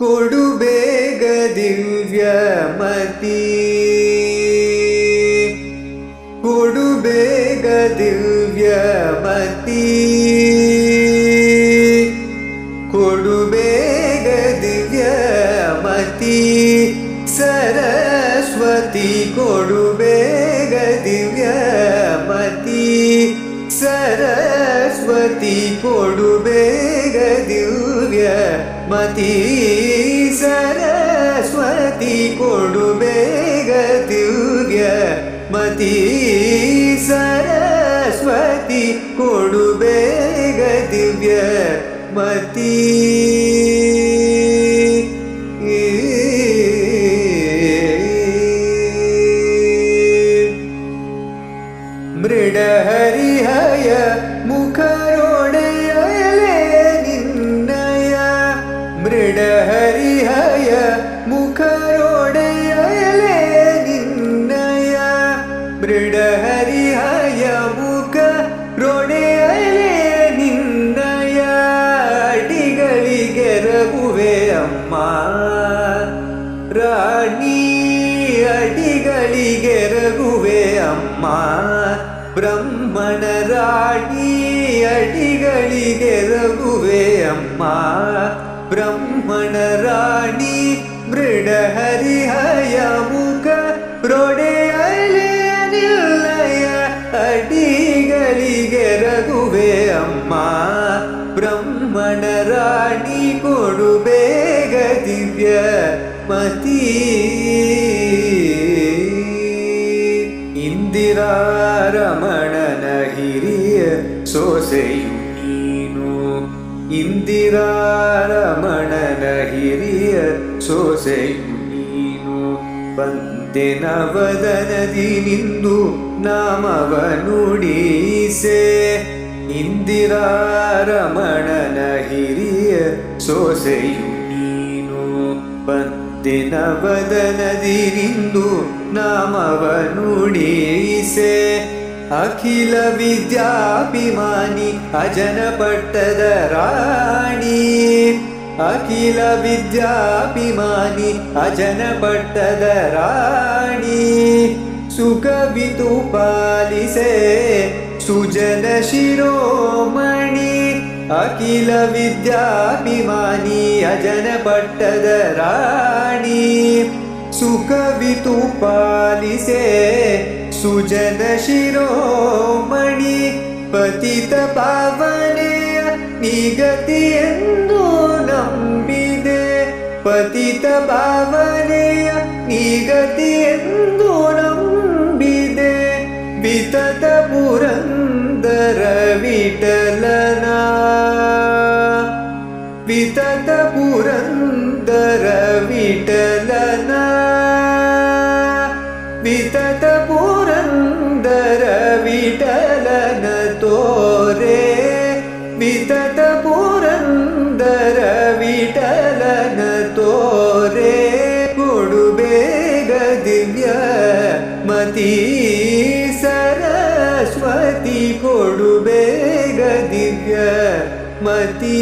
ಕೊಡು ಬೇಗ ದಿವ್ಯಮತಿ, ಕೊಡು ಬೇಗ ದಿವ್ಯಮತಿ, ಕೊಡು ಬೇಗ ದಿವ್ಯಮತಿ, ಸರಸ್ವತಿ ಕೊಡು ಬೇಗ ದಿವ್ಯಮತಿ, ಸರಸ್ವತಿ ಕೊಡು ಬೇಗ ದಿವ್ಯಮತಿ, ಸರಸ್ವತಿ ಕೊಡು ಬೇಗ ದಿವ್ಯಮತಿ, ಸರಸ್ವತಿ ಕೊಡು ಬೇಗ ದಿವ್ಯಮತಿ. ಮೃಡಹರಿಹಯ ಮುಖರೊಡೆಯಲೆ ನಿನ್ನಯ, ಮೃಡಹರಿಹಯ ಮುಖರೊಡೆಯಲೆ ನಿನ್ನಯ, ಮೃಡಹರಿಹಯ ಮುಖರೊಡೆಯಲೆ ನಿನ್ನಯ, ಅಡಿಗಳಿಗೆ ರಘುವೆ ಅಮ್ಮ ರಾಣಿ, ಅಡಿಗಳಿಗೆ ರಘುವೆ ಅಮ್ಮ ಬ್ರಹ್ಮಣ ರಾಣಿ, ಅಡಿಗಳಿಗೆ ರಘುವೆ ಅಮ್ಮ ಬ್ರಹ್ಮಣ ರಾಣಿ, ಮೃಡಹರಿಹಯ ಮುಖ ರೊಡೆಯಲೆ ನಿಲ್ಲಯ, ಅಡಿಗಳಿಗೆ ರಘುವೆ ಅಮ್ಮ ಬ್ರಹ್ಮಣ ರಾಣಿ, ಕೊಡು ಬೇಗ ದಿವ್ಯಮತಿ. ಇಂದಿರಾರಮಣನ ಹಿರಿಯ ಸೊಸೆಯು ನೀನು, ಇಂದಿರಾರಮಣನ ಹಿರಿಯ ಸೊಸೆಯು ನೀನು, ಬಂದೆ ನವದನದಿ ನಿಂದು ನಾಮವ ನುಡಿಸೆ, ಇಂದಿರಾರಮಣನ ಹಿರಿಯ ಸೊಸೆಯು ನೀನು, ಬಂದೆ ನವದನದಿ ನಿಂದು ನಾಮವ ನುಡಿಸೆ, ಅಖಿಲ ವಿದ್ಯಾಭಿಮಾನಿ ಅಜನ ಪಟ್ಟದ ರಾಣಿ, ಅಖಿಲ ವಿದ್ಯಾಭಿಮಾನಿ ಅಜನ ಪಟ್ಟದ ರಾಣಿ, ಸುಖವಿತು ಪಾಲಿಸೆ ಸುಜನ ಶಿರೋಮಣಿ, ಅಖಿಲ ವಿದ್ಯಾಭಿಮಾನಿ ಅಜನ ಪಟ್ಟದ ರಾಣಿ, ಸುಖವಿತು ಪಾಲಿಸೆ ಸುಜನ ಶಿರೋಮಣಿ, ಪತಿತ ಪಾವನೆಯ ನಿಗತಿಯೆಂದು ನಂಬಿದೆ, ಪತಿತ ಪಾವನೆಯ ನಿಗತಿಯೆಂದು ನಂಬಿದೆ, ವಿತತ ಪುರಂದರ ವಿಠಲನ, ವಿತತ ಪುರಂದರ ವಿಠಲನ, ವಿತತ ಪುರಂದರ ವಿಠಲನ ತೋರೆ, ವಿತತ ಪುರಂದರ ವಿಠಲನ ತೋರೆ, ಕೊಡು ಬೇಗ ದಿವ್ಯಮತಿ, ಸರಸ್ವತಿ ಕೊಡು ಬೇಗ ದಿವ್ಯಮತಿ.